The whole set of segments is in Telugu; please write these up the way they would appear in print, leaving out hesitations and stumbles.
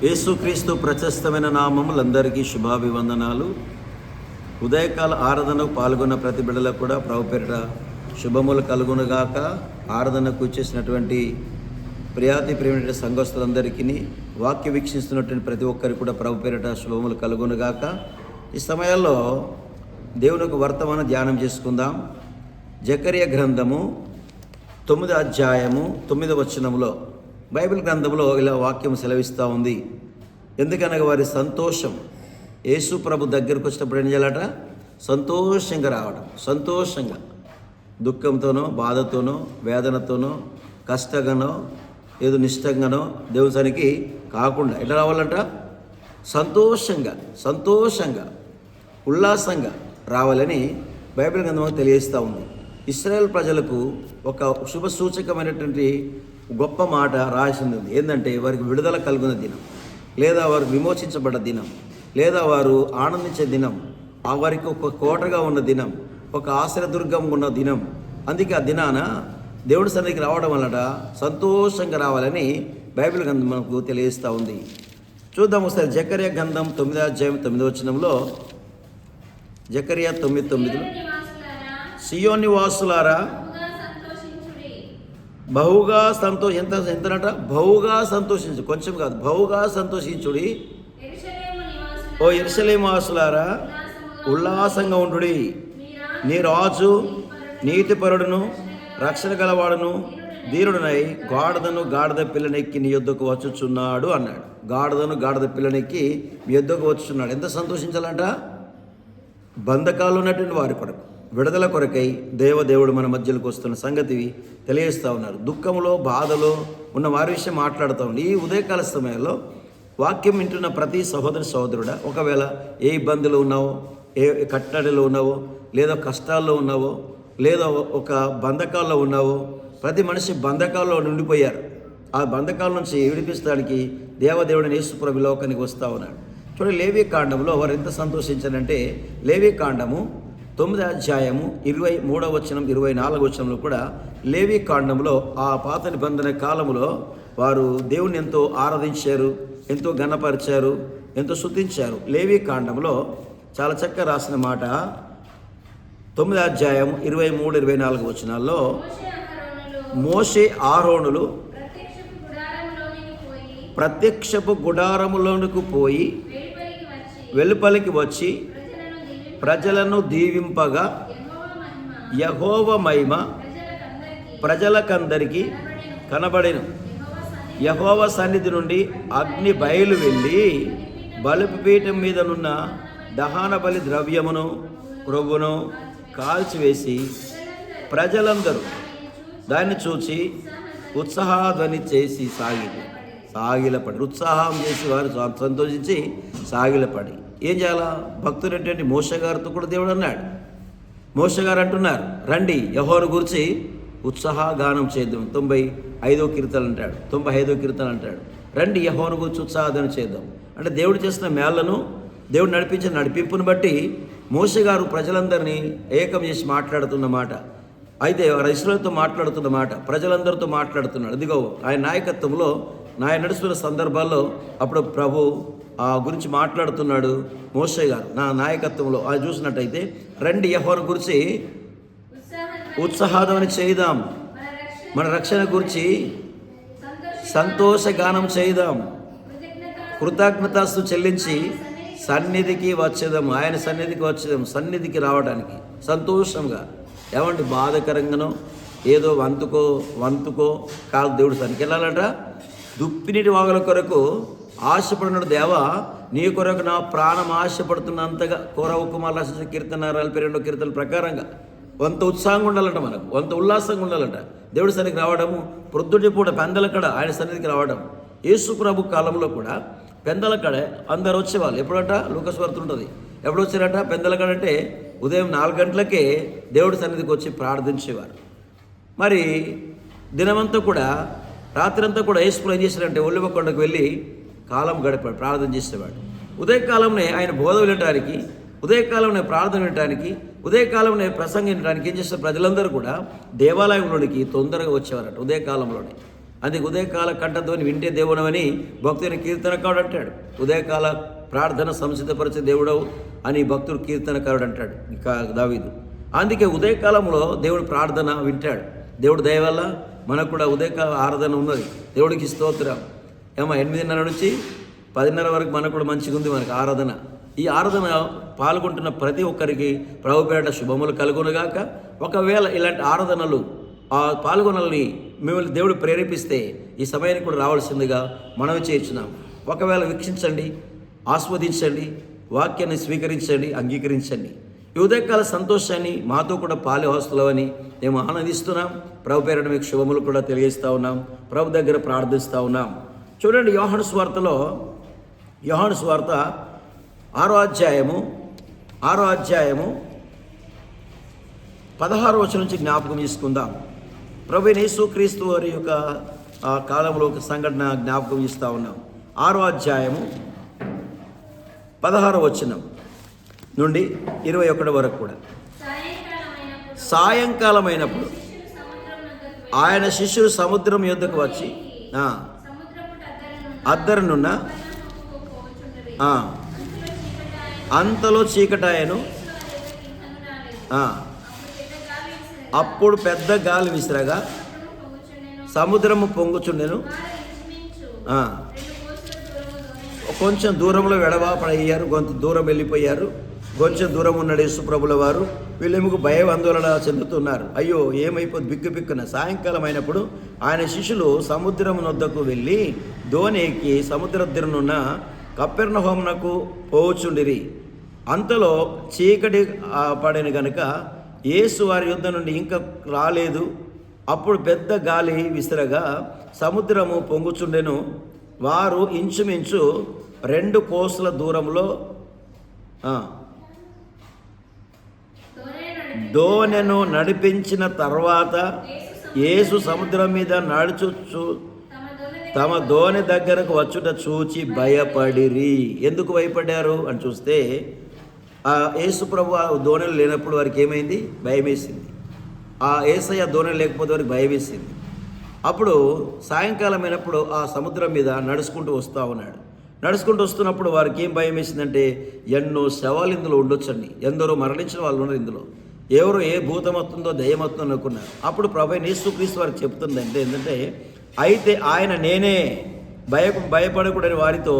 యేసుక్రీస్తు ప్రశస్తమైన నామములందరికీ శుభాభివందనాలు. ఉదయకాల ఆరాధనకు పాల్గొన్న ప్రతి బిడ్డలకు కూడా ప్రభు పేరిట శుభములు కలుగునుగాక. ఆరాధనకు వచ్చేసినటువంటి ప్రియాతి సంఘస్థులందరికీ, వాక్య వీక్షిస్తున్నటువంటి ప్రతి ఒక్కరికి కూడా ప్రభు పేరిట శుభములు కలుగునుగాక. ఈ సమయాల్లో దేవునికి వర్తమాన ధ్యానం చేసుకుందాం. జకర్యా గ్రంథము 9వ అధ్యాయము 9వ వచనంలో బైబిల్ గ్రంథంలో ఇలా వాక్యం సెలవిస్తూ ఉంది. ఎందుకనగా వారి సంతోషం యేసు ప్రభు దగ్గరకు వచ్చినప్పుడు ఏం చేయాలట? సంతోషంగా రావడం. సంతోషంగా, దుఃఖంతోనో, బాధతోనో, వేదనతోనో, కష్టంగానో, ఏదో నిష్టంగానో దేవుని సన్నిధికి కాకుండా ఎట్లా రావాలంట? సంతోషంగా ఉల్లాసంగా రావాలని బైబిల్ గ్రంథం తెలియజేస్తూ ఉంది. ఇశ్రాయేల్ ప్రజలకు ఒక శుభ సూచకమైనటువంటి గొప్ప మాట రాసింది. ఏంటంటే వారికి విడుదల కలుగున్న దినం, లేదా వారు విమోచించబడ్డ దినం, లేదా వారు ఆనందించే దినం, వారికి ఒక కోటగా ఉన్న దినం, ఒక ఆశ్రయదుర్గం ఉన్న దినం. అందుకే ఆ దినాన దేవుడి సన్నిధికి రావడం వలన సంతోషంగా రావాలని బైబిల్ గ్రంథం మనకు తెలియజేస్తూ ఉంది. చూద్దాం ఒకసారి. జకర్యా గ్రంథం 9వ అధ్యాయం 9వ వచనంలో, జకర్యా 9:9, సియోను నివాసులారా బహుగా ఎంతనట? బహుగా సంతోషించు, కొంచెం కాదు, బహుగా సంతోషించుడి. ఓ యెరూషలేము వాసులారా ఉల్లాసంగా ఉండుడి. నీ రాజు నీతిపరుడును రక్షణ గలవాడును ధీరుడునై గాడిద పిల్లనెక్కి నీ యొద్దకు వచ్చుచున్నాడు అన్నాడు. గాడిద పిల్లనెక్కి మీ యొద్దకు వచ్చుచున్నాడు. ఎంత సంతోషించాలంట? బంధకాలు ఉన్నటువంటి వారి కొరకు, విడుదల కొరకై దేవుడు మన మధ్యలోకి వస్తున్న సంగతి తెలియజేస్తూ ఉన్నారు. దుఃఖంలో, బాధలో ఉన్న వారి విషయం మాట్లాడుతూ ఉంది. ఈ ఉదయకాల సమయంలో వాక్యం వింటున్న ప్రతి సహోదరుడా, ఒకవేళ ఏ ఇబ్బందులు ఉన్నావో, ఏ కట్టడిలో ఉన్నావో, లేదా కష్టాల్లో ఉన్నావో, లేదా ఒక బంధకాల్లో ఉన్నావో, ప్రతి మనిషి బంధకాల్లో ఉండిపోయారు. ఆ బంధకాల నుంచి విడిపించడానికి దేవుడిని యేసు ప్రభు లోకానికి వస్తూ ఉన్నాడు. చూడండి, లేవి కాండంలో వారు ఎంత సంతోషించారంటే, లేవి కాండము 9వ అధ్యాయము 23వ వచనం 24వ వచనంలో కూడా లేవి కాండంలో ఆ పాత నిబంధన కాలంలో వారు దేవుని ఎంతో ఆరాధించారు, ఎంతో ఘనపరిచారు, ఎంతో స్తుతించారు. లేవి కాండంలో చాలా చక్కగా రాసిన మాట 9వ అధ్యాయం 23-24 వచనాల్లో, మోషే ఆరోనులు ప్రత్యక్షపు గుడారములోనికి పోయి వెలుపలికి వచ్చి ప్రజలను దీవింపగా యెహోవా మహిమ ప్రజలకందరికీ కనబడెను. యెహోవా సన్నిధి నుండి అగ్ని బయలు వెళ్ళి బలిపీఠం మీదనున్న దహన బలి ద్రవ్యమును క్రొవ్వును కాల్చివేసి ప్రజలందరూ దాన్ని చూచి ఉత్సాహధ్వని చేసి సాగిలపడి, ఉత్సాహం చేసి వారు సంతోషించి సాగిలపడి. ఏం చేయాలా? భక్తుడైనటువంటి మోషే గారితో కూడా దేవుడు అన్నాడు. మోషే గారు అంటున్నారు, రండి యెహోవాను గురించి ఉత్సాహగానం చేద్దాం. 95వ కీర్తన అంటాడు, 95వ కీర్తన అంటాడు, రండి యెహోవాను గురించి ఉత్సాహగానం చేద్దాం. అంటే దేవుడు చేసిన మేళ్లను, దేవుడు నడిపించిన నడిపింపును బట్టి మోషే గారు ప్రజలందరినీ ఏకం చేసి మాట్లాడుతున్న మాట. అయితే ఇశ్రాయేలుతో మాట్లాడుతున్న మాట, ప్రజలందరితో మాట్లాడుతున్నాడు. ఇదిగో ఆయన నాయకత్వంలో నడుస్తున్న సందర్భాల్లో అప్పుడు ప్రభు గురించి మాట్లాడుతున్నాడు. మోషే గారు నా నాయకత్వంలో అది చూసినట్టయితే, రండి యెహోవా గురించి ఉత్సాహధ్వని చేద్దాం, మన రక్షణ గురించి సంతోషగానం చేద్దాం, కృతజ్ఞతాస్తు చెల్లించి సన్నిధికి వచ్చేదాం, ఆయన సన్నిధికి వచ్చేదాం. సన్నిధికి రావడానికి సంతోషంగా, ఏమంటే బాధకరంగానో ఏదో వంతుకో కాదు, దేవుడు సన్నిధికి వెళ్ళాలంట. దుప్పినీటి వాగుల కొరకు ఆశపడినాడు. దేవా, నీ కొరకు నా ప్రాణం ఆశపడుతున్నంతగా కోరవ కుమార్ కీర్తన 42వ కీర్తన ప్రకారంగా వంత ఉత్సాహంగా ఉండాలంట, మనకు వంత ఉల్లాసంగా ఉండాలంట. దేవుడి సన్నిధికి రావడము, ప్రొద్దుటి పూట పెందలకడ ఆయన సన్నిధికి రావడం. యేసు ప్రభు కాలంలో కూడా పెందలకడ అందరు వచ్చేవాళ్ళు. ఎప్పుడంట? లూకాసు వార్త ఉంటుంది. ఎప్పుడు వచ్చారట పెందలకడ అంటే? ఉదయం 4 గంటలకే దేవుడి సన్నిధికి వచ్చి ప్రార్థించేవారు. మరి దినమంతా కూడా, రాత్రంతా కూడా యేసు ఏం చేశారంటే ఒలివ కొండకు వెళ్ళి కాలం గడిపాడు, ప్రార్థన చేసేవాడు. ఉదయకాలంలో ఆయన బోధ వినటానికి, ఉదయకాలంలో ప్రార్థన వినటానికి, ఉదయకాలంలో ప్రసంగం వినడానికి ఏం చేస్తారు? ప్రజలందరూ కూడా దేవాలయంలోనికి తొందరగా వచ్చేవారట ఉదయకాలంలోనే. అందుకే ఉదయకాల కంఠధ్వని వింటే దేవుడవని భక్తుని కీర్తనకారుడు అంటాడు. ఉదయకాల ప్రార్థన సంసిద్ధపరిచే దేవుడవు అని భక్తుడు కీర్తనకారుడు అంటాడు ఇంకా దావీదు. అందుకే ఉదయకాలంలో దేవుడు ప్రార్థన వింటాడు. దేవుడు దయ వల్ల మనకు కూడా ఉదయకాల ఆరాధన ఉన్నది. దేవుడికి స్తోత్రం. 8:30 నుంచి 10:30 వరకు మనకు కూడా మంచిగా ఉంది మనకు ఆరాధన. ఈ ఆరాధన పాల్గొంటున్న ప్రతి ఒక్కరికి ప్రభుపేట శుభములు కలుగునుగాక. ఒకవేళ ఇలాంటి ఆరాధనలు పాల్గొనాలని మిమ్మల్ని దేవుడు ప్రేరేపిస్తే ఈ సమయానికి కూడా రావాల్సిందిగా మనవి చేయించున్నాం. ఒకవేళ వీక్షించండి, ఆస్వాదించండి, వాక్యాన్ని స్వీకరించండి, అంగీకరించండి. ఈ ఉదయకాల సంతోషాన్ని మాతో కూడా పాలుహస్తులవని మేము ఆనందిస్తున్నాం. ప్రభు పేరట మీకు శుభములు కూడా తెలియజేస్తూ ఉన్నాం. ప్రభు దగ్గర ప్రార్థిస్తూ ఉన్నాం. చూడండి, యోహాను సువార్త 6వ అధ్యాయము 16వ వచనం నుంచి జ్ఞాపకం చేసుకుందాం. ప్రభు యేసుక్రీస్తు వారి యొక్క కాలంలో ఒక సంఘటన జ్ఞాపకం ఇస్తూ ఉన్నాం. 6వ అధ్యాయము 16వ వచనం నుండి 21 వరకు కూడా. సాయంకాలమైనప్పుడు ఆయన శిష్యులు సముద్రం యొద్దకు వచ్చి అద్దరునున్న అంతలో చీకటాయను. అప్పుడు పెద్ద గాలి విసిరగా సముద్రము పొంగుచుండెను. కొంచెం దూరంలో వెడవాపడయ్యారు, కొంత దూరం వెళ్ళిపోయారు. కొంచెం దూరం ఉన్నాడు యేసుప్రభుల వారు. వీళ్ళేమో భయం ఆందోళన చెందుతున్నారు. అయ్యో ఏమైపోతుంది బిక్కున. సాయంకాలం అయినప్పుడు ఆయన శిష్యులు సముద్రం వద్దకు వెళ్ళి దోణి ఎక్కి సముద్ర తీరనున్న కపెర్నహూమునకు పోవుచుండిరి. అంతలో చీకటి పడిన గనుక యేసు వారి యుద్ధ నుండి ఇంకా రాలేదు. అప్పుడు పెద్ద గాలి విసిరగా సముద్రము పొంగుచుండెను. వారు ఇంచుమించు 2 కోసుల దూరంలో దోణెను నడిపించిన తర్వాత యేసు సముద్రం మీద నడుచుచు తమ దోణి దగ్గరకు వచ్చుట చూచి భయపడిరి. ఎందుకు భయపడ్డారు అని చూస్తే యేసు ప్రభు దోణిలు లేనప్పుడు వారికి ఏమైంది? భయం వేసింది. యేసయ్య దోణిలు లేకపోతే వారికి భయం వేసింది. అప్పుడు సాయంకాలం అయినప్పుడు ఆ సముద్రం మీద నడుచుకుంటూ వస్తూ ఉన్నాడు. నడుచుకుంటూ వస్తున్నప్పుడు వారికి ఏం భయం వేసిందంటే ఎన్నో శవాలు ఇందులో ఉండొచ్చండి. ఎందరో మరణించిన వాళ్ళు ఉన్నారు ఇందులో. ఎవరు ఏ భూతం వస్తుందో దయ్యం వస్తుందో అనుకున్నారు. అప్పుడు ప్రభు యేసుక్రీస్తు వారికి చెప్తుందంటే ఏంటంటే, అయితే ఆయన నేనే భయపడకూడని వారితో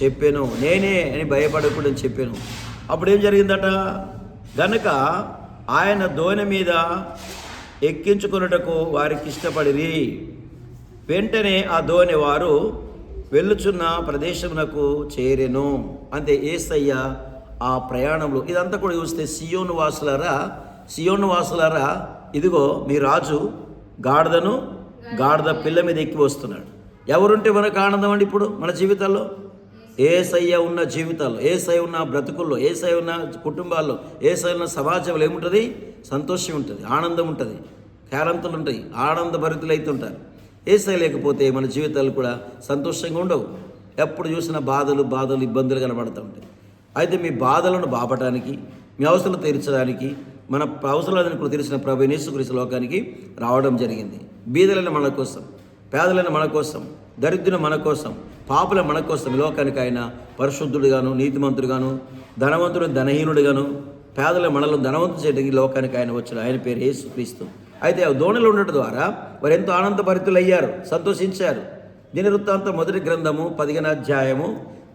చెప్పాను, నేనే అని భయపడకూడదని చెప్పాను. అప్పుడు ఏం జరిగిందట? గనక ఆయన దోణి మీద ఎక్కించుకున్నటకు వారికి ఇష్టపడిరి. వెంటనే ఆ దోణి వారు వెళ్ళుచున్న ప్రదేశమునకు చేరెను. అంతే యేసయ్య ఆ ప్రయాణంలో ఇదంతా కూడా చూస్తే సియోను వాసులారా ఇదిగో మీ రాజు గాడిద పిల్ల మీద ఎక్కి వస్తున్నాడు. ఎవరుంటే మనకు ఆనందం అండి ఇప్పుడు మన జీవితాల్లో? యేసయ్య ఉన్న జీవితాల్లో, యేసయ్య ఉన్న బ్రతుకుల్లో, యేసయ్య ఉన్న కుటుంబాల్లో, యేసయ్య ఉన్న సమాజంలో ఏముంటుంది? సంతోషం ఉంటుంది, ఆనందం ఉంటుంది, కేరంతలు ఉంటాయి, ఆనందభరితులు అవుతుంటారు. యేసయ్య లేకపోతే మన జీవితాలు కూడా సంతోషంగా ఉండవు. ఎప్పుడు చూసినా బాధలు ఇబ్బందులు కనబడుతూ ఉంటాయి. అయితే మీ బాధలను బాపటానికి, మీ అవసరాలు తీర్చడానికి, మన అవసరాలను కూడా తీర్చిన ప్రభు యేసుక్రీస్తు లోకానికి రావడం జరిగింది. బీదలైన మన కోసం, పేదలైన మన కోసం, దరిద్రుల మన కోసం, పాపుల మన కోసం ఈ లోకానికి ఆయన పరిశుద్ధుడుగాను, నీతిమంతుడుగాను, ధనవంతుడు ధనహీనుడుగాను, పేదల మనలను ధనవంతులు చేయడానికి లోకానికి ఆయన వచ్చాడు. ఆయన పేరు యేసుక్రీస్తు. అయితే ఆ దోణిలో ఉండటం ద్వారా వారు ఎంతో ఆనందభరితులయ్యారు, సంతోషించారు. దినవృత్తాంతం మొదటి గ్రంథము 15వ అధ్యాయము,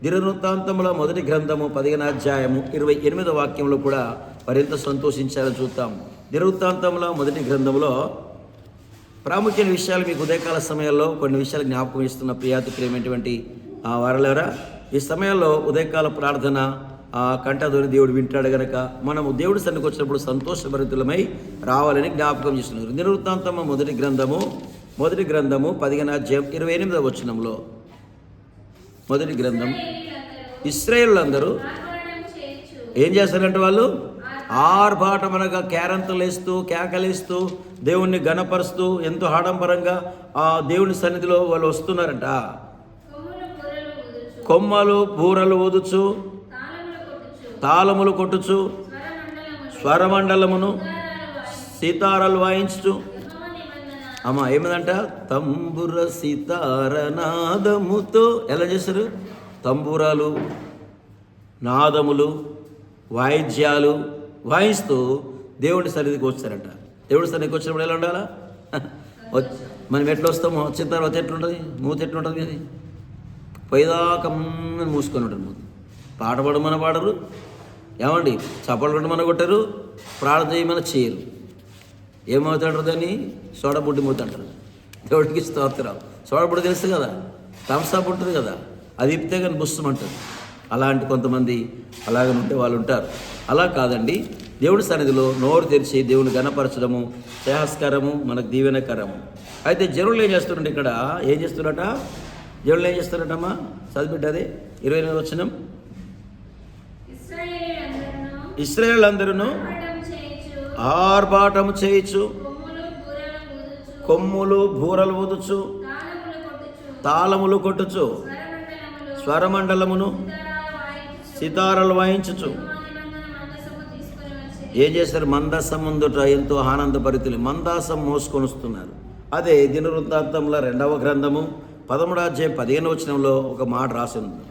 దినవృత్తాంతముల మొదటి గ్రంథము 15వ అధ్యాయము 28వ వాక్యంలో కూడా వారు ఎంత సంతోషించారో చూద్దాం. దినవృత్తాంతముల మొదటి గ్రంథంలో ప్రాముఖ్యమైన విషయాలు మీకు ఉదయకాల సమయాల్లో కొన్ని విషయాలు జ్ఞాపకం ఇస్తున్న ప్రియాతిప్రియమైనటువంటి వారలారా, ఈ సమయంలో ఉదయకాల ప్రార్థన కంఠధ్వని దేవుడు వింటాడు గనక మనము దేవుడి సన్నిధికి వచ్చినప్పుడు సంతోషభరితులమై రావాలని జ్ఞాపకం చేస్తున్నారు. దినవృత్తాంతము మొదటి గ్రంథము 15వ అధ్యాయం 28వ వచనంలో మొదటి గ్రంథం ఇశ్రాయేలులందరూ ఏం చేస్తారంటే వాళ్ళు ఆర్భాటమనగా కేరంతలేస్తూ కేకలేస్తూ దేవుణ్ణి గణపరుస్తూ ఎంతో ఆడంబరంగా ఆ దేవుని సన్నిధిలో వాళ్ళు వస్తున్నారంట. కొమ్మలు బూరలు ఊదుచు, తాళములు కొట్టుచు, స్వరమండలమును, సీతారాలు వాయించుచు, అమ్మ ఏమిదంట? తంబుర సితార నాదముతో. ఎలా చేస్తారు? తంబూరాలు, నాదములు, వాయిద్యాలు వాయిస్తూ దేవుడి సన్నిధికి వచ్చారంట. దేవుడి సన్నిధికి వచ్చినప్పుడు ఎలా ఉండాలా? మనం ఎట్లా వస్తామో వచ్చిన తర్వాత ఎట్లుంటుంది? మూత ఎట్లుంటుంది? అది పైదాకమ్మని మూసుకొని ఉంటుంది మూత. పాట పాడమని పాడరు, ఏమండి చప్పట్లు కొట్టమని కొట్టరు, ప్రార్థన చేయమని చేయరు. ఏమవుతాడు దాన్ని? సోడబుడ్డి మూత అంటారు. దేవుడికి స్తోత్రం. సోడబుడ్డి తెలుసు కదా, థమ్స్అప్ ఉంటుంది కదా, అది ఇప్పితే కానీ బుస్సమంటారు. అలాంటి కొంతమంది అలాగని ఉంటే వాళ్ళు ఉంటారు. అలా కాదండి, దేవుడి సన్నిధిలో నోరు తెరిచి దేవుని గణపరచడము శ్రేయస్కరము, మనకు దీవెనకరము. అయితే జనులు ఏం చేస్తున్నారంటే ఇక్కడ ఏం చేస్తున్నారట? జనులు ఏం చేస్తున్నారటమ్మా? చదివిపెట్టది 29వ వచనం. ఇశ్రాయేలులందరూ ఆర్భాటము చేయించు, కొమ్ములు బూరలు ఊదుచు, తాళములు కొట్టుచు, స్వరమండలమును సితారలు వాయించుచు ఏం చేశారు? మందసం ముందుట ఎంతో ఆనందభరితులు మందాసం మోసుకొని వస్తున్నారు. అదే దినవృత్తాంతముల 2వ గ్రంథము 13వ అధ్యాయం 15వ వచనంలో ఒక మాట రాసి ఉంది.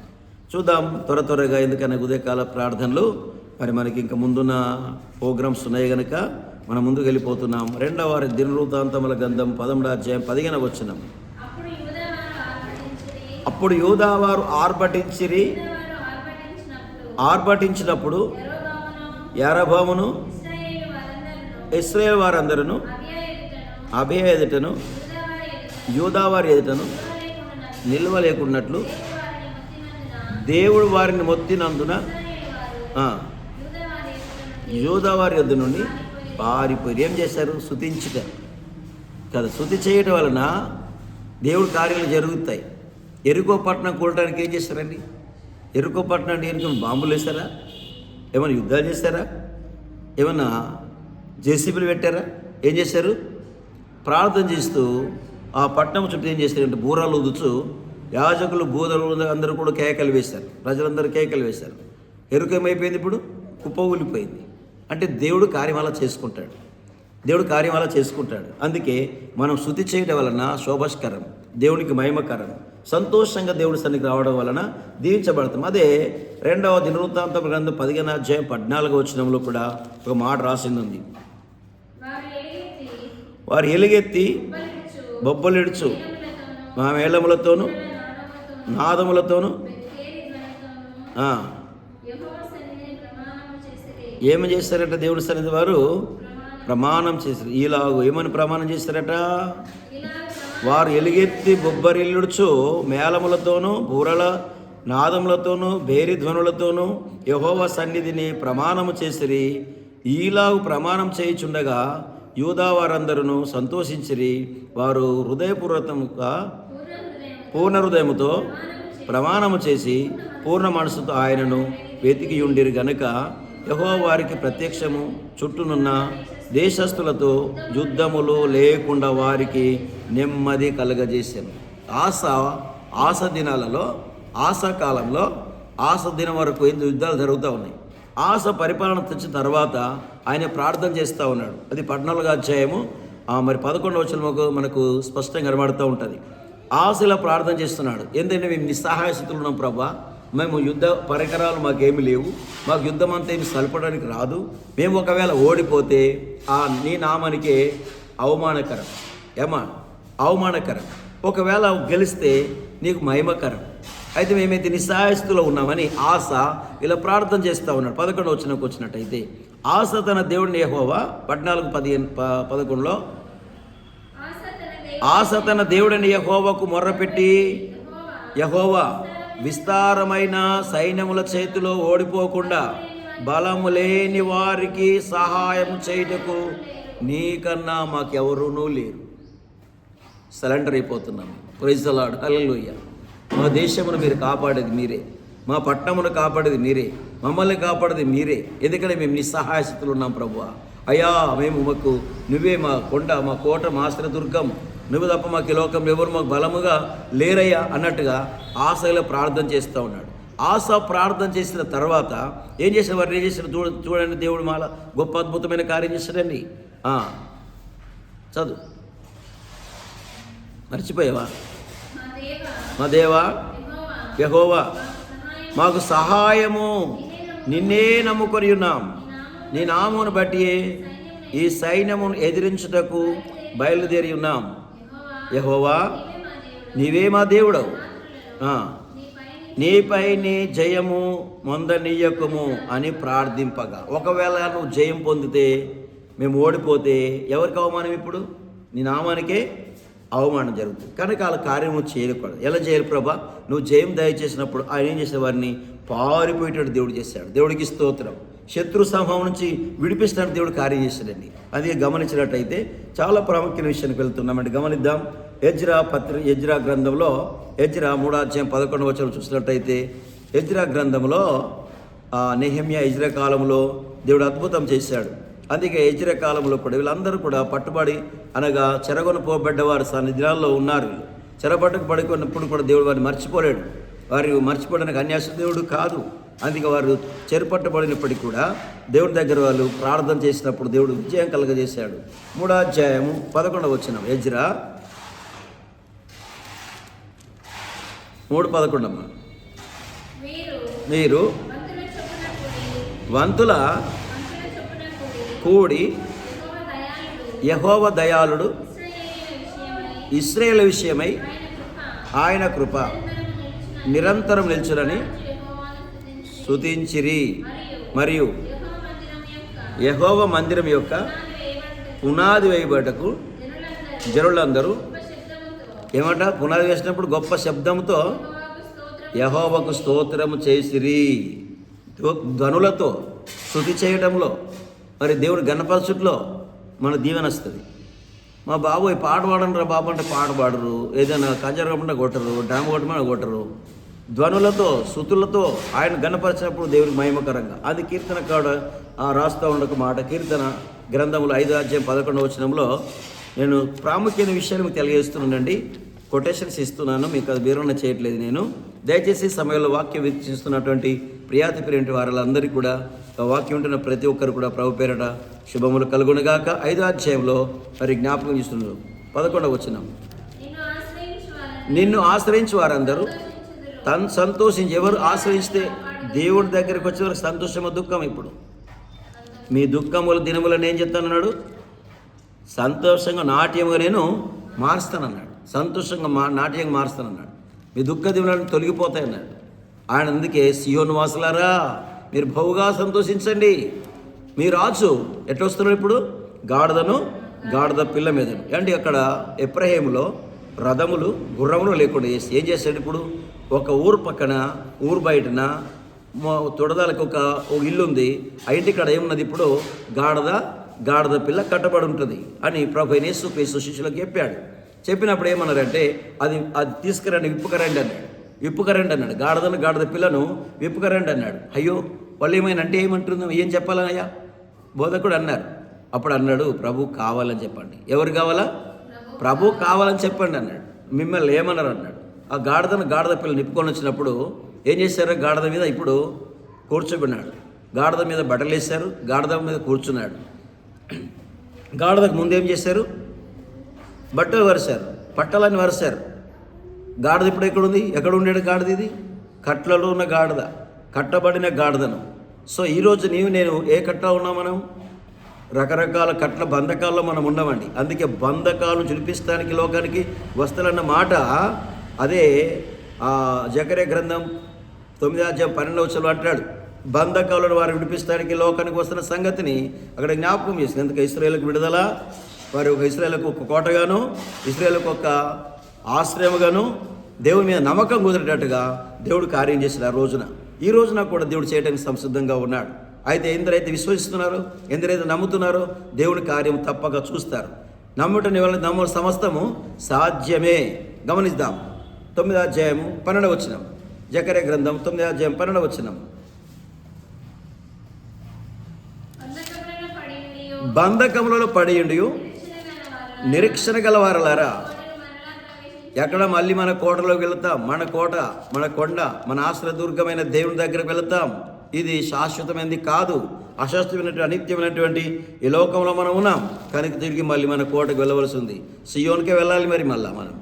చూద్దాం త్వరగా, ఎందుకన్నా ఉదయకాల ప్రార్థనలు మరి మనకి ఇంకా ముందున్న ప్రోగ్రామ్స్ ఉన్నాయి కనుక మనం ముందుకు వెళ్ళిపోతున్నాం. 2వ దినవృత్తాంతముల గ్రంథం 13వ అధ్యాయం 15వ వచనం. అప్పుడు యూదావారు ఆర్భటించినప్పుడు యరొబామును ఇశ్రాయేలు వారందరూ అబియా ఎదుటను యూదావారి ఎదుటను నిల్వలేకున్నట్లు దేవుడు వారిని మొత్తినందున యూదావారి యొద్ద నుండి పారిపోయి ఏం చేశారు? స్తుతించుట కదా. స్తుతి చేయటం వలన దేవుడి కార్యాలు జరుగుతాయి. ఎరుకో పట్టణం కూడటానికి ఏం చేస్తారండి? ఎరుకో పట్టణం అంటే ఎరుకో బాంబులు వేస్తారా? ఏమైనా యుద్ధాలు చేస్తారా? ఏమన్నా జేసీబీలు పెట్టారా? ఏం చేశారు? ప్రార్థన చేస్తూ ఆ పట్టణం చుట్టూ ఏం చేస్తారంటే బూరాలు ఊదుచు యాజకులు బూదలు అందరూ కూడా కేకలు వేశారు. ప్రజలందరూ కేకలు వేశారు. ఎరుక ఏమైపోయింది? ఇప్పుడు కుప్పగూలిపోయింది. అంటే దేవుడు కార్యం అలా చేసుకుంటాడు. దేవుడు కార్యం అలా చేసుకుంటాడు. అందుకే మనం స్తుతి చేయడం వలన శోభస్కరం, దేవునికి మహిమకరం, సంతోషంగా దేవుడి సన్నిధికి రావడం వలన దీవించబడతాం. అదే 2వ దినవృత్తాంతం గ్రంథం 15వ అధ్యాయం 14వ వచనంలో కూడా ఒక మాట రాసింది ఉంది. వారు ఎలుగెత్తి బొబ్బలిడుచు మా మేళములతోనూ నాదములతోనూ ఏమి చేస్తారట? దేవుడి సన్నిధి వారు ప్రమాణం చేశారు. ఈలాగు ఏమని ప్రమాణం చేస్తారట? వారు ఎలుగెత్తి బొబ్బరిల్లుడుచు మేళములతోనూ బూరల నాదములతోనూ భేరి ధ్వనులతోనూ యెహోవా సన్నిధిని ప్రమాణము చేసిరి. ఈలాగు ప్రమాణం చేయుచుండగా యూదా వారందరూ సంతోషించిరి. వారు పూర్ణ హృదయముతో ప్రమాణము చేసి పూర్ణ మనసుతో ఆయనను వెతికి ఉండిరి గనుక యెహోవా వారికి ప్రత్యక్షము, చుట్టూనున్న దేశస్థులతో యుద్ధములు లేకుండా వారికి నెమ్మది కలగజేశాను. ఆశ దినాలలో, ఆశ కాలంలో, ఆశ దినం వరకు యుద్ధాలు జరుగుతూ ఉన్నాయి. ఆశ పరిపాలన తెచ్చిన తర్వాత ఆయన ప్రార్థన చేస్తూ ఉన్నాడు. అది 14వ అధ్యాయము మరి 11వ వచనంలో మనకు స్పష్టంగా కనబడుతూ ఉంటుంది. ఆశలా ప్రార్థన చేస్తున్నాడు. ఏంటంటే మేము నిస్సహాయ స్థితిలో ఉన్నాం ప్రభా, మేము యుద్ధ పరికరాలు మాకేమి లేవు, మాకు యుద్ధం అంతా ఏమి సలపడానికి రాదు, మేము ఒకవేళ ఓడిపోతే నీ నామానికే అవమానకరం. అవమానకరం. ఒకవేళ గెలిస్తే నీకు మహిమకరం. అయితే మేమైతే నిస్సహాయస్థితిలో ఉన్నామని ఆశ ఇలా ప్రార్థన చేస్తూ ఉన్నాడు. 11వ వచనంకి వచ్చినట్టయితే ఆశ తన దేవుడిని యెహోవా 14:11 ఆశ తన దేవుడిని యెహోవాకు మొర్రపెట్టి యెహోవా విస్తారమైన సైన్యముల చేతిలో ఓడిపోకుండా బలము లేని వారికి సహాయం చేయుటకు నీకన్నా మాకెవరూనూ లేరు. సరెండర్ అయిపోతున్నాము. Praise the lord. హల్లెలూయా. మా దేశమును మీరు కాపాడేది మీరే, మా పట్టణమును కాపాడేది మీరే, మమ్మల్ని కాపాడేది మీరే. ఎందుకంటే మేము నిస్సహాయ స్థితిలో ఉన్నాం ప్రభువా. అయ్యా మాకు నువ్వే మా కొండ, మా కోట, మా ఆశ్రయదుర్గం, నువ్వు తప్ప మాకు ఈ లోకంలో ఎవరు మాకు బలముగా లేరయ్యా అన్నట్టుగా ఆశలో ప్రార్థన చేస్తూ ఉన్నాడు. ఆశ ప్రార్థన చేసిన తర్వాత ఏం చేసిన వారు ఏం చేసిన చూడండి, దేవుడు మాల గొప్ప అద్భుతమైన కార్యం చేశాడండి. చదువు. మర్చిపోయావా? మా దేవా యెహోవా మాకు సహాయము నిన్నే నమ్ముకొని ఉన్నాం. నీ నామమును బట్టి ఈ సైన్యమును ఎదిరించుటకు బయలుదేరి ఉన్నాం. యెహోవా నీవే మా దేవుడవు, నీపై నీ జయము మొందనీయకము అని ప్రార్థింపగా. ఒకవేళ నువ్వు జయం పొందితే, మేము ఓడిపోతే ఎవరికి అవమానం? ఇప్పుడు నీ నామానికే అవమానం జరుగుతుంది. కనుక వాళ్ళ కార్యము చేయకూడదు. ఎలా చేయాలి ప్రభా? నువ్వు జయం దయచేసినప్పుడు ఆయన ఏం చేసే వారిని పారిపోయేటట్టు దేవుడు చేశాడు. దేవుడికి స్తోత్రం. శత్రు సమూహం నుంచి విడిపిస్తాడు దేవుడు కార్యం చేశాడండి. అది గమనించినట్టయితే చాలా ప్రాముఖ్యమైన విషయానికి వెళ్తున్నామండి. గమనిద్దాం. ఎజ్రా గ్రంథంలో ఎజ్రా 3:11 చూసినట్టయితే, ఎజ్రా గ్రంథంలో నెహెమ్యా ఎజ్రా కాలంలో దేవుడు అద్భుతం చేశాడు. అందుకే ఎజ్రా కాలంలో కూడా వీళ్ళందరూ కూడా పట్టుబడి అనగా చెరగొన పోబడ్డవారు దినాల్లో ఉన్నారు. వీళ్ళు చెరబట్టుకు పడుకున్నప్పుడు కూడా దేవుడు వారిని మర్చిపోలేడు. వారు మర్చిపోవడానికి అన్యాస దేవుడు కాదు. అందుకే వారు చెరపట్టబడినప్పటికీ కూడా దేవుడి దగ్గర వాళ్ళు ప్రార్థన చేసినప్పుడు దేవుడు విజయం కలుగజేశాడు. 3:11 ఎజ్రా 3:11 మీరు వంతుల కూడి యెహోవా దయాళుడు, ఇశ్రాయేలు విషయమై ఆయన కృప నిరంతరం నిల్చునని స్తుతించిరి. మరియు యెహోవా మందిరం యొక్క పునాది వేయబడకు జనులందరూ ఏమంట? పునాది వేసినప్పుడు గొప్ప శబ్దంతో యెహోవాకు స్తోత్రము చేసిరి. ధ్వనులతో స్తుతి చేయడంలో, మరి దేవుడు గణపరచుట్లో మన దీవెన వస్తుంది. మా బాబు ఈ పాట పాడండి బాబు అంటే పాట పాడరు, ఏదైనా కంజర కొట్టమంటే కొట్టరు, డ్రామ కొట్టమని కొట్టరు. ధ్వనులతో స్తుతులతో ఆయన గణపరిచినప్పుడు దేవుడికి మహిమకరంగా. అది కీర్తన కాడ రాస్తూ ఉండక మాట. కీర్తన గ్రంథంలో 5:11 నేను ప్రాముఖ్యమైన విషయాన్ని మీకు తెలియజేస్తున్నానండి. కొటేషన్స్ ఇస్తున్నాను, మీకు అది వివరణ చేయట్లేదు. నేను దయచేసి సమయంలో వాక్యం వీక్షిస్తున్నటువంటి ప్రియాతి ప్రియంటి వారందరికీ కూడా వాక్యం ఉంటున్న ప్రతి ఒక్కరు కూడా ప్రభు పేరట శుభములు కలుగునుగాక. 5వ అధ్యాయంలో మరి జ్ఞాపకం చేస్తున్నారు. 11 నిన్ను ఆశ్రయించి వారందరూ సంతోషించి. ఎవరు ఆశ్రయిస్తే దేవుడి దగ్గరికి వచ్చే వరకు సంతోషమో దుఃఖం? ఇప్పుడు మీ దుఃఖముల దినములను ఏం చెప్తానన్నాడు? సంతోషంగా నాట్యముగా నేను మారుస్తానన్నాడు. సంతోషంగా నాట్యంగా మారుస్తానన్నాడు. మీ దుఃఖ దినములను తొలగిపోతాయన్నాడు ఆయన. అందుకే సియోను వాసులారా మీరు బహుగా సంతోషించండి. మీ రాజు ఎట్లా వస్తున్నాడు? ఇప్పుడు గాడిద పిల్ల మీదను. అంటే అక్కడ ఎఫ్రాయిములో రథములు గుర్రములు లేకుండా చేసి ఏం చేశాడు? ఇప్పుడు ఒక ఊరు పక్కన, ఊరు బయటన తొడదాలకు ఒక ఇల్లు ఉంది. ఆ ఇంటికాడ ఏమున్నది? ఇప్పుడు గాడిద పిల్ల కట్టబడి ఉంటుంది అని ప్రభు యేసు శిష్యులకు చెప్పాడు. చెప్పినప్పుడు ఏమన్నారంటే, అది తీసుకురండి, విప్పుకరండి అన్నాడు. విప్పుకరండి అన్నాడు. గాడిద పిల్లను విప్పుకరండి అన్నాడు. అయ్యో వాళ్ళు ఏమైనా అంటే ఏమంటుందో ఏం చెప్పాలనయ్యా బోధకుడు అన్నారు. అప్పుడు అన్నాడు, ప్రభు కావాలని చెప్పండి. ఎవరు కావాలా? ప్రభు కావాలని చెప్పండి అన్నాడు. మిమ్మల్ని ఏమన్నారు అన్నాడు. ఆ గాడిద పిల్లని నిప్పుకొని వచ్చినప్పుడు ఏం చేశారు? గాడిద మీద ఇప్పుడు కూర్చోబెన్నాడు. గాడిద మీద బట్టలు వేశారు, గాడిద మీద కూర్చున్నాడు. గాడిదకు ముందు ఏం చేశారు? బట్టలు వరిశారు, పట్టలని వరిశారు. గాడిద ఇప్పుడు ఎక్కడ ఉండేది గాడిద? ఇది కట్లలో ఉన్న గాడిద, కట్టబడిన గాడిదను. సో ఈరోజు నేను ఏ కట్ట ఉన్నాం? మనం రకరకాల కట్ల బంధకాల్లో మనం ఉండమండి. అందుకే బంధకాలను చూపిస్తానికి లోకానికి వస్తాలన్న మాట అదే జకర్యా గ్రంథం 9:12 అంటాడు. బంధకాలను వారు విడిపిస్తానికి లోకానికి వస్తున్న సంగతిని అక్కడ జ్ఞాపకం చేసింది. అందుకే ఇశ్రాయేలుకు విడుదల, వారి ఒక ఇశ్రాయేలుకు ఒక కోటగాను, ఇశ్రాయేలుకు ఒక ఆశ్రయముగాను, దేవుని మీద నమ్మకం కుదిరేటట్టుగా దేవుడు కార్యం చేసిన ఆ రోజున. ఈ రోజున కూడా దేవుడు చేయడానికి సంసిద్ధంగా ఉన్నాడు. అయితే ఎందరైతే విశ్వసిస్తున్నారో, ఎందరైతే నమ్ముతున్నారో దేవుని కార్యం తప్పక చూస్తారు. నమ్ముటని వల్ల నమ్ము సమస్తము సాధ్యమే. గమనిద్దాం. 9:12 జకర్యా గ్రంథం 9:12 బంధకములలో పడియుండి నిరీక్షణ గల వారలారా. ఎక్కడ మళ్ళీ మన కోటలోకి వెళతాం. మన కోట, మన కొండ, మన ఆశ్రయదుర్గమైన దేవుని దగ్గరకు వెళతాం. ఇది శాశ్వతమైనది కాదు, అశాశ్వతమైనటువంటి అనిత్యమైనటువంటి ఈ లోకంలో మనం ఉన్నాం. కనుక తిరిగి మళ్ళీ మన కోటకు వెళ్ళవలసి ఉంది. సియోన్కే వెళ్ళాలి. మరి మళ్ళీ మనం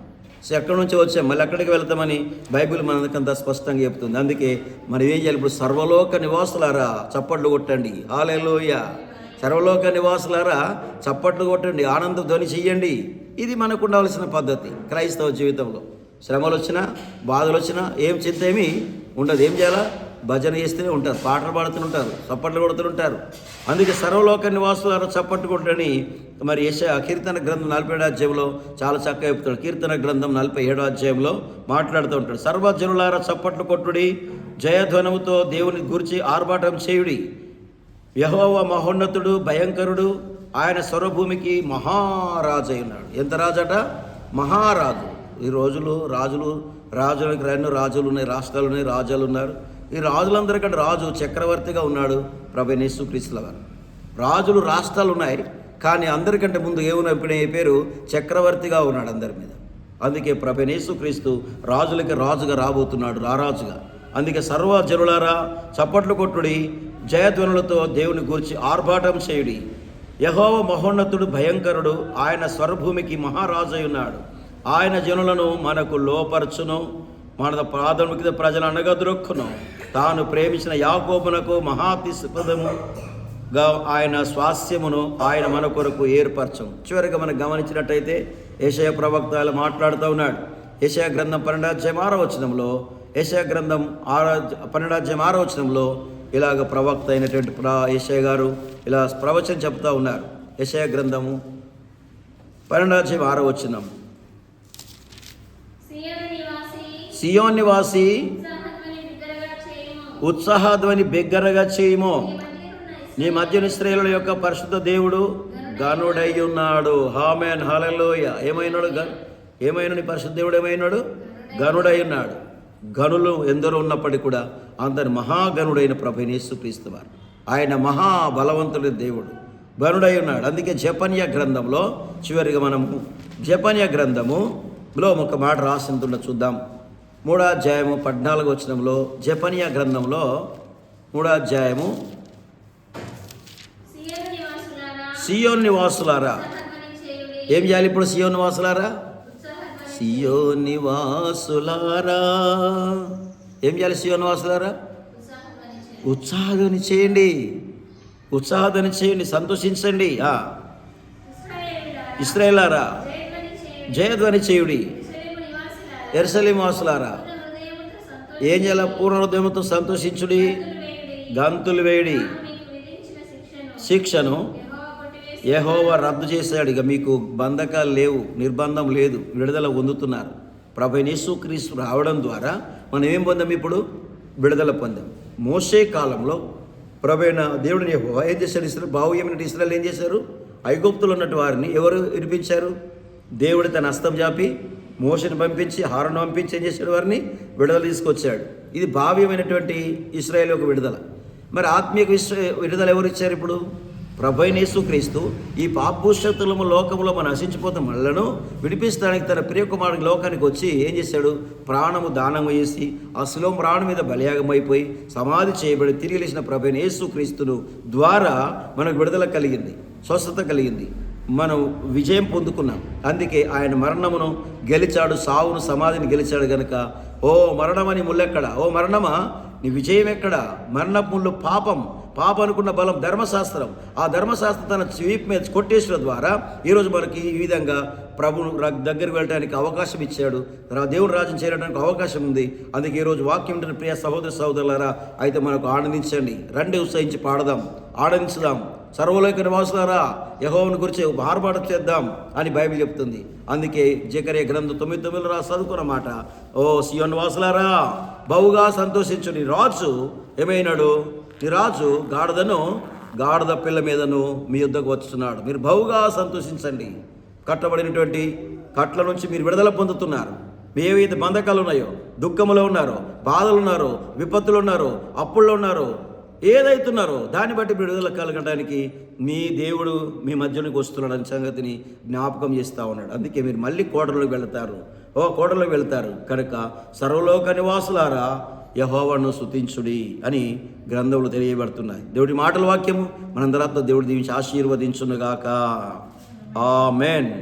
సో ఎక్కడి నుంచి వచ్చాం, మళ్ళీ ఎక్కడికి వెళ్తామని బైబిల్ మనకంతా స్పష్టంగా చెప్తుంది. అందుకే మనం ఏం చేయాలి? ఇప్పుడు సర్వలోక నివాసులారా చప్పట్లు కొట్టండి, హల్లెలూయా. సర్వలోక నివాసులారా చప్పట్లు కొట్టండి, ఆనంద ధ్వని చెయ్యండి. ఇది మనకు ఉండవలసిన పద్ధతి క్రైస్తవ జీవితంలో. శ్రమలు వచ్చినా, బాధలు వచ్చినా ఏం చింత ఏమీ ఉండదు. ఏం చేయాలా? భజన చేస్తూనే ఉంటారు, పాటలు పాడుతుంటారు, చప్పట్లు కొడుతుంటారు. అందుకే సర్వలోక నివాసులారా చప్పట్లు కొట్టని మరి కీర్తన గ్రంథం 47వ అధ్యాయంలో చాలా చక్కగా చెప్తాడు. కీర్తన గ్రంథం 47వ అధ్యాయంలో మాట్లాడుతూ ఉంటాడు. సర్వజనులారా చప్పట్లు కొట్టుడి, జయధ్వనముతో దేవుని గురించి ఆర్భాటం చేయుడి. యెహోవా మహోన్నతుడు, భయంకరుడు, ఆయన సర్వభూమికి మహారాజు అయినాడు. ఎంత రాజట? మహారాజు. ఈ రోజులు రాజులకి రెండు రాజులు ఉన్నాయి, రాష్ట్రాలు ఉన్నాయి, రాజులు ఉన్నారు. ఈ రాజులందరికంటే రాజు చక్రవర్తిగా ఉన్నాడు ప్రభువైన యేసుక్రీస్తుల వారు. రాజులు రాష్ట్రాలు ఉన్నాయి, కానీ అందరికంటే ముందు ఏమున్న పేరు చక్రవర్తిగా ఉన్నాడు అందరి మీద. అందుకే ప్రభువైన యేసుక్రీస్తు రాజులకి రాజుగా రాబోతున్నాడు, రారాజుగా. అందుకే సర్వజనులారా చప్పట్లు కొట్టుడి, జయధ్వనులతో దేవుని గూర్చి ఆర్భాటం చేయుడి. యెహోవా మహోన్నతుడు, భయంకరుడు, ఆయన స్వరభూమికి మహారాజు అయి ఉన్నాడు. ఆయన జనులను మనకు లోపరచును, మన ప్రాథమిక ప్రజలు అనగద్రొక్కును. తాను ప్రేమించిన యాకోబునకు మహాతిస్పదముగా ఆయన స్వాస్యమును ఆయన మన కొరకు ఏర్పరచము. చివరిగా మనం గమనించినట్టయితే యెషయా ప్రవక్త మాట్లాడుతూ ఉన్నాడు. యెషయా గ్రంథం 12వ అధ్యాయం 6వ వచనంలో, యెషయా గ్రంథం 12వ అధ్యాయం 6వ వచనంలో ఇలాగ ప్రవక్త అయినటువంటి యెషయా గారు ఇలా ప్రవచనం చెప్తూ ఉన్నారు. యెషయా గ్రంథము 12వ అధ్యాయం 6వ వచనం, సియోన్ నివాసి ఉత్సాహధ్వని బిగ్గరగా చేయము, నీ మధ్యన ఇశ్రాయేలుల యొక్క పరిశుద్ధ దేవుడు గనుడై ఉన్నాడు. ఆమేన్, హల్లెలూయా. ఏమైనాడు నీ పరిశుద్ధ దేవుడు? ఏమైనాడు? గనుడై ఉన్నాడు. గనులు ఎందరో ఉన్నప్పటికీ కూడా అందరి మహాగనుడైన ప్రభువైన యేసుక్రీస్తు వారు, ఆయన మహాబలవంతుడి దేవుడు, గనుడై ఉన్నాడు. అందుకే జెఫన్యా గ్రంథంలో చివరిగా మనము జెఫన్యా గ్రంథములో ఒక మాట రాసిందులో చూద్దాం. 3వ అధ్యాయము 14వ వచనంలో, జెఫన్యా గ్రంథంలో 3వ అధ్యాయము, సియోన్ నివాసులారా ఏం చేయాలి ఇప్పుడు? సియోన్ నివాసులారా, సియోన్ నివాసులారా ఏం చేయాలి? సియోన్ నివాసులారా ఉత్సాహధ్వని చేయండి, ఉత్సాహధ్వని చేయండి, సంతోషించండి. ఇశ్రాయేలారా జయధ్వని చేయుడి. యెరూషలేము వాసులారా ఏం చేయాలి? పూర్ణ హృదయముతో సంతోషించుడి, గంతులు వేయుడి. శిక్షను యెహోవా రద్దు చేశాడు. ఇక మీకు బంధకాలు లేవు, నిర్బంధం లేదు, విడుదల పొందుతున్నారు. ప్రభువైన యేసుక్రీస్తు రావడం ద్వారా మనం ఏం పొందాం? ఇప్పుడు విడుదల పొందాం. మోషే కాలంలో ప్రభువైన దేవుడిని యెహోవా ఏం చేశాడు? బాహువ్యమైన ఇశ్రాయేలు ఏం చేశారు? ఐగుప్తులో ఉన్నట్టు వారిని ఎవరు విడిపించారు? దేవుడు తన హస్తం చాపి మోషేని పంపించి, హారోను పంపించి ఏం చేశాడు? వారిని విడుదల తీసుకొచ్చాడు. ఇది భావ్యమైనటువంటి ఇశ్రాయేలు యొక్క విడుదల. మరి ఆత్మీయ విడుదల ఎవరు ఇచ్చారు? ఇప్పుడు ప్రభువైన యేసుక్రీస్తు ఈ పాపభూషతులము లోకంలో మనం నశించిపోతాం మనలను విడిపిస్తానికి తన ప్రియకుమారుడి లోకానికి వచ్చి ఏం చేశాడు? ప్రాణము దానం చేసి ఆ శిలువ ప్రాణం మీద బలియాగమైపోయి సమాధి చేయబడి తిరిగి లేచిన ప్రభువైన యేసుక్రీస్తును ద్వారా మనకు విడుదల కలిగింది, స్వస్థత కలిగింది, మనం విజయం పొందుకున్నాం. అందుకే ఆయన మరణమును గెలిచాడు, సావును సమాధిని గెలిచాడు గనుక ఓ మరణమని ముల్లెక్కడ, ఓ మరణమా నీ విజయం ఎక్కడ? మరణపు ముళ్ళు పాపం, అనుకున్న బలం ధర్మశాస్త్రం. ఆ ధర్మశాస్త్రం తన వీపు మీద కొట్టేసడం ద్వారా ఈరోజు మనకి ఈ విధంగా ప్రభువును దగ్గరికి వెళ్ళడానికి అవకాశం ఇచ్చాడు, దేవుని రాజ్యం చేరడానికి అవకాశం ఉంది. అందుకే ఈరోజు వాక్యం ఉంటున్న ప్రియ సహోదర సహోదరులారా, అయితే మనకు ఆనందించండి, రండి ఉత్సహించి పాడదాం, ఆనందించుదాం. సర్వలోక నివాసులారా యెహోవాను గురించి ఆర్భాటం చేద్దాం అని బైబిల్ చెప్తుంది. అందుకే జకర్యా గ్రంథం 9:9 చదువుకున్న మాట, ఓ సియోన్ నివాసులారా బహుగా సంతోషించు, నీ రాజు ఏమైనాడు? నీ రాజు గాడిద పిల్ల మీదను మీ యుద్ధకు వచ్చుతున్నాడు. మీరు బహుగా సంతోషించండి. కట్టబడినటువంటి కట్ల నుంచి మీరు విడుదల పొందుతున్నారు. మీ ఏవైతే బంధకాలు ఉన్నాయో, దుఃఖములో ఉన్నారో, బాధలు ఉన్నారో, విపత్తులు ఉన్నారో, అప్పుల్లో ఉన్నారో, ఏదైతున్నారో దాన్ని బట్టి విడుదల కలగడానికి మీ దేవుడు మీ మధ్యలోకి వస్తున్నాడని సంగతిని జ్ఞాపకం చేస్తూ ఉన్నాడు. అందుకే మీరు మళ్ళీ కోటలోకి వెళ్తారు కనుక సర్వలోక నివాసులారా యెహోవాను స్తుతించుడి అని గ్రంథములు తెలియబడుతున్నాయి. దేవుడి మాటల వాక్యము మనందరాత్మ దేవుడి దీవించి ఆశీర్వదించునుగాక. ఆమేన్.